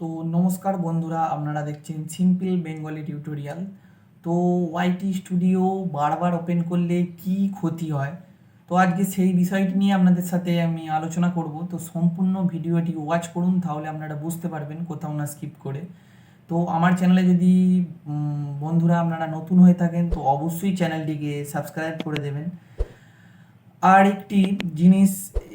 তো নমস্কার বন্ধুরা, আপনারা দেখছেন সিম্পল বেঙ্গলি টিউটোরিয়াল। তো ওয়াইটি স্টুডিও বারবার ওপেন করলে কি ক্ষতি হয়, তো আজকে সেই বিষয়টি নিয়ে আপনাদের সাথে আমি আলোচনা করব। তো সম্পূর্ণ ভিডিওটি ওয়াচ করুন, তাহলে আপনারা বুঝতে পারবেন, কোথাও না স্কিপ করে। তো আমার চ্যানেলে যদি বন্ধুরা আপনারা নতুন হয়ে থাকেন, তো অবশ্যই চ্যানেলটিকে সাবস্ক্রাইব করে দেবেন। আর একটি জিনিস,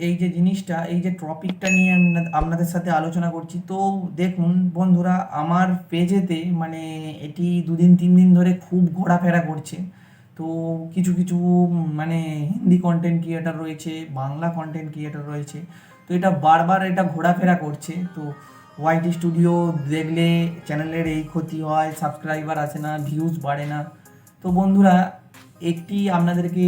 এই যে টপিকটা নিয়ে আমি আপনাদের সাথে আলোচনা করছি, তো দেখুন বন্ধুরা, আমার পেজেতে মানে এটি 2-3 দিন ধরে খুব ঘোরাফেরা করছে। তো কিছু কিছু মানে হিন্দি কন্টেন্ট ক্রিয়েটার রয়েছে, বাংলা কন্টেন্ট ক্রিয়েটার রয়েছে, তো এটা বারবার এটা ঘোরাফেরা করছে। তো ওয়াইটি স্টুডিও দেখলে চ্যানেলের এই ক্ষতি হয়, সাবস্ক্রাইবার আসে না, ভিউজ বাড়ে না। তো বন্ধুরা, একটি আপনাদেরকে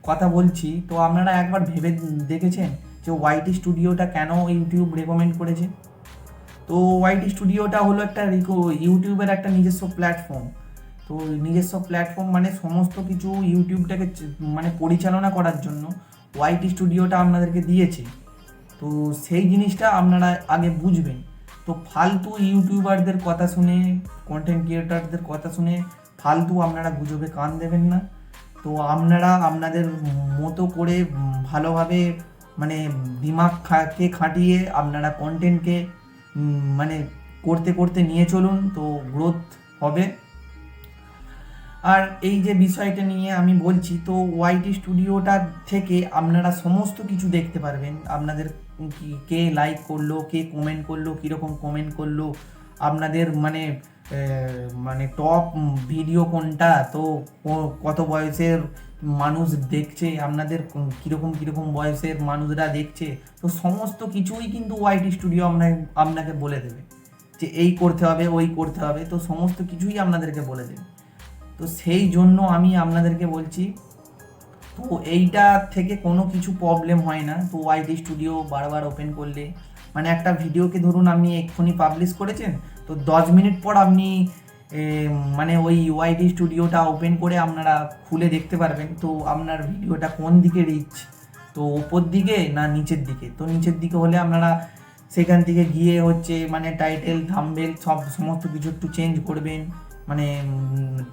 কথা বলছি, তো আপনারা একবার ভেবে দেখেছেন যে ওয়াইটি স্টুডিওটা কেন ইউটিউব রেকমেন্ড করেছে? তো ওয়াইটি স্টুডিওটা হলো একটা ইউটিউবের একটা নিজস্ব প্ল্যাটফর্ম। তো নিজস্ব প্ল্যাটফর্ম মানে সমস্ত কিছু ইউটিউবটাকে মানে পরিচালনা করার জন্য ওয়াইটি স্টুডিওটা আপনাদেরকে দিয়েছে। তো সেই জিনিসটা আপনারা আগে বুঝবেন। তো ফালতু ইউটিউবারদের কথা শুনে, কন্টেন্ট ক্রিয়েটারদের কথা শুনে ফালতু আপনারা গুজবে কান দেবেন না। তো আপনারা আপনাদের মতো করে ভালোভাবে মানে দিমাগকে খাটিয়ে আপনারা কন্টেন্টকে মানে করতে করতে নিয়ে চলুন, তো গ্রোথ হবে। আর এই যে বিষয়টা নিয়ে আমি বলছি, তো ওয়াইটি স্টুডিওটা থেকে আপনারা সমস্ত কিছু দেখতে পারবেন। আপনাদের কে লাইক করলো, কে কমেন্ট করলো, কীরকম কমেন্ট করলো, আপনাদের মানে মানে টপ ভিডিও কোনটা, তো কত বয়সের মানুষ দেখছে, আপনাদের কীরকম কীরকম বয়সের মানুষরা দেখছে, তো সমস্ত কিছুই কিন্তু ওয়াইটি স্টুডিও আপনাকে বলে দেবে যে এই করতে হবে, ওই করতে হবে, তো সমস্ত কিছুই আপনাদেরকে বলে দেবে। তো সেই জন্য আমি আপনাদেরকে বলছি, তো এইটা থেকে কোনো কিছু প্রবলেম হয় না। তো ওয়াইটি স্টুডিও বারবার ওপেন করলে মানে একটা ভিডিওকে ধরুন আপনি এক্ষুনি পাবলিশ করেছেন, তো 10 মিনিট পর আপনি মানে ওই ওয়াইটি স্টুডিওটা ওপেন করে আপনারা খুলে দেখতে পারবেন তো আপনার ভিডিওটা কোন দিকে রিচ, তো ওপর দিকে না নিচের দিকে। তো নিচের দিকে হলে আপনারা সেখান থেকে গিয়ে হচ্ছে মানে টাইটেল, থাম্বনেল সমস্ত কিছু একটু চেঞ্জ করবেন। মানে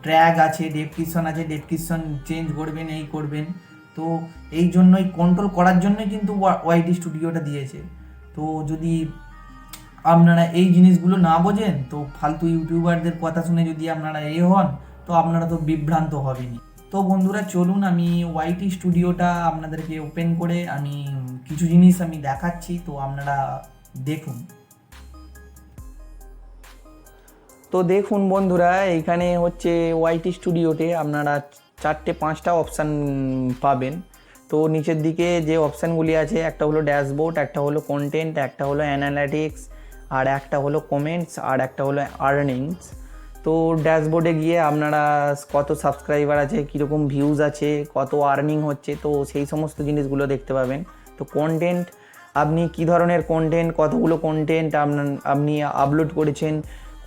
ট্র্যাগ আছে, ডেসক্রিপশন আছে, ডেসক্রিপশন চেঞ্জ করবেন, এই করবেন। তো এই জন্যই কন্ট্রোল করার জন্যই কিন্তু ওয়াইটি স্টুডিওটা দিয়েছে। তো যদি আপনারা এই জিনিসগুলো না বোঝেন, তো ফালতু ইউটিউবারদের কথা শুনে যদি আপনারা হন, তো আপনারা তো বিভ্রান্ত হবেনই। তো বন্ধুরা চলুন, আমি ওয়াইটি স্টুডিওটা আপনাদেরকে ওপেন করে আমি কিছু জিনিস আমি দেখাচ্ছি, তো আপনারা দেখুন। তো দেখুন বন্ধুরা, এইখানে হচ্ছে ওয়াইটি স্টুডিওতে আপনারা 4-5টা অপশান পাবেন। তো নিচের দিকে যে অপশানগুলি আছে, একটা হলো ড্যাশবোর্ড, একটা হলো কন্টেন্ট, একটা হলো অ্যানালিটিক্স, আর একটা হলো কমেন্টস, আর একটা হলো আর্নিংস। তো ড্যাশবোর্ডে গিয়ে আপনারা কত সাবস্ক্রাইবার আছে, কীরকম ভিউজ আছে, কত আর্নিং হচ্ছে, তো সেই সমস্ত জিনিসগুলো দেখতে পাবেন। তো কন্টেন্ট, আপনি কী ধরনের কন্টেন্ট, কতগুলো কন্টেন্ট আপনি আপলোড করেছেন,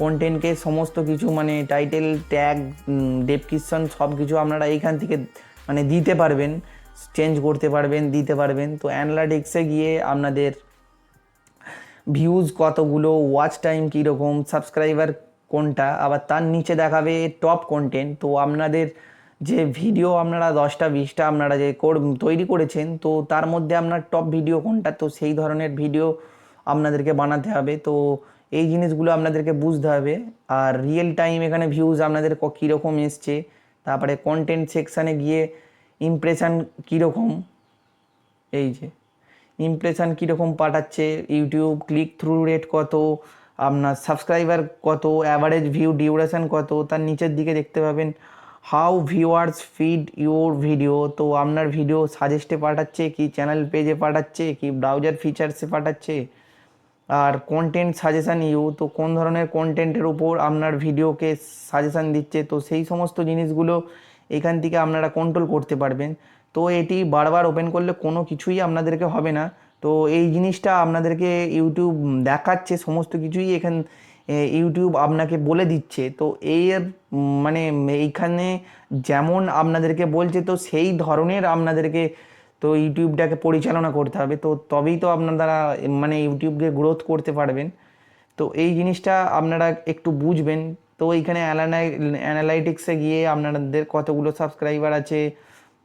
কন্টেন্টকে সমস্ত কিছু মানে টাইটেল, ট্যাগ, ডেসক্রিপশন সব কিছু আপনারা এইখান থেকে মানে দিতে পারবেন, চেঞ্জ করতে পারবেন, দিতে পারবেন। তো অ্যানালিটিক্সে গিয়ে আপনাদের ভিউজ কতগুলো, ওয়াচ টাইম কীরকম, সাবস্ক্রাইবার কোনটা, আবার তার নিচে দেখাবে টপ কন্টেন্ট। তো আপনাদের যে ভিডিও আপনারা 10টা 20টা আপনারা যে তৈরি করেছেন, তো তার মধ্যে আপনার টপ ভিডিও কোনটা, তো সেই ধরনের ভিডিও আপনাদেরকে বানাতে হবে। তো এই জিনিসগুলো আপনাদেরকে বুঝতে হবে। আর রিয়েল টাইম এখানে ভিউজ আপনাদের কীরকম এসছে, তারপরে কন্টেন্ট সেকশানে গিয়ে ইমপ্রেশান কীরকম, এই যে ইমপ্রেশান কীরকম পাঠাচ্ছে ইউটিউব, ক্লিক থ্রু রেট কত, আপনার সাবস্ক্রাইবার কত, অ্যাভারেজ ভিউ ডিউরেশান কত, তার নিচের দিকে দেখতে পাবেন how viewers feed your video. তো আপনার ভিডিও সাজেস্টে পাঠাচ্ছে কি, চ্যানেল পেজে পাঠাচ্ছে কি, ব্রাউজার ফিচার্সে পাঠাচ্ছে। আর কন্টেন্ট সাজেশান ইউ, তো কোন ধরনের কন্টেন্টের উপর আপনার ভিডিওকে সাজেশান দিচ্ছে, তো সেই সমস্ত জিনিসগুলো এখান থেকে আপনারা কন্ট্রোল করতে পারবেন। তো এটি বারবার ওপেন করলে কোনো কিছুই আপনাদেরকে হবে না। তো এই জিনিসটা আপনাদেরকে ইউটিউব দেখাচ্ছে, সমস্ত কিছুই ইউটিউব আপনাকে বলে দিচ্ছে। তো এর মানে এইখানে যেমন আপনাদেরকে বলছে, তো সেই ধরনের আপনাদেরকে তো ইউটিউবটাকে পরিচালনা করতে হবে। তো তবেই তো আপনারা মানে ইউটিউবকে গ্রোথ করতে পারবেন। তো এই জিনিসটা আপনারা একটু বুঝবেন। তো এইখানে অ্যানালাইটিক্সে গিয়ে আপনাদের কতগুলো সাবস্ক্রাইবার আছে,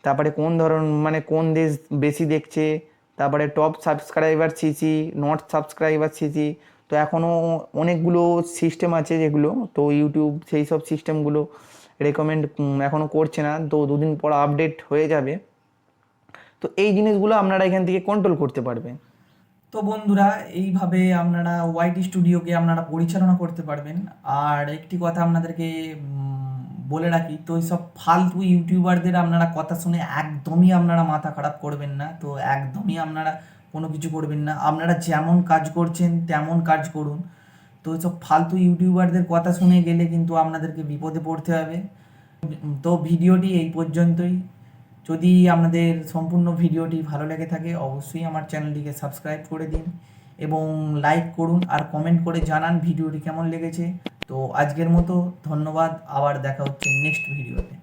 তারপরে কোন মানে কোন দেশ বেশি দেখছে, তারপরে top subscriber CC, not subscriber CC. তো এখনও অনেকগুলো সিস্টেম আছে যেগুলো, তো ইউটিউব সেই সব সিস্টেমগুলো রেকমেন্ড এখনও করছে না, তো দুদিন পর আপডেট হয়ে যাবে। তো এই জিনিসগুলো আপনারা এখান থেকে কন্ট্রোল করতে পারবেন। তো বন্ধুরা, এইভাবে আপনারা ওয়াইটি স্টুডিওকে আপনারা পরিচালনা করতে পারবেন। আর একটি কথা আপনাদেরকে বলে রাখি, তো এইসব ফালতু ইউটিউবারদের আপনারা কথা শুনে একদমই আপনারা মাথা খারাপ করবেন না। তো একদমই আপনারা কোনো কিছু করবেন না, আপনারা যেমন কাজ করছেন তেমন কাজ করুন। তো এইসব ফালতু ইউটিউবারদের কথা শুনে গেলে কিন্তু আপনাদেরকে বিপদে পড়তে হবে। তো ভিডিওটি এই পর্যন্তই। যদি আপনাদের সম্পূর্ণ ভিডিওটি ভালো লেগে থাকে অবশ্যই আমার চ্যানেলটিকে সাবস্ক্রাইব করে দিন এবং লাইক করুন আর কমেন্ট করে জানান ভিডিওটি কেমন লেগেছে। তো আজকের মতো ধন্যবাদ, আবার দেখা হচ্ছে নেক্সট ভিডিওতে।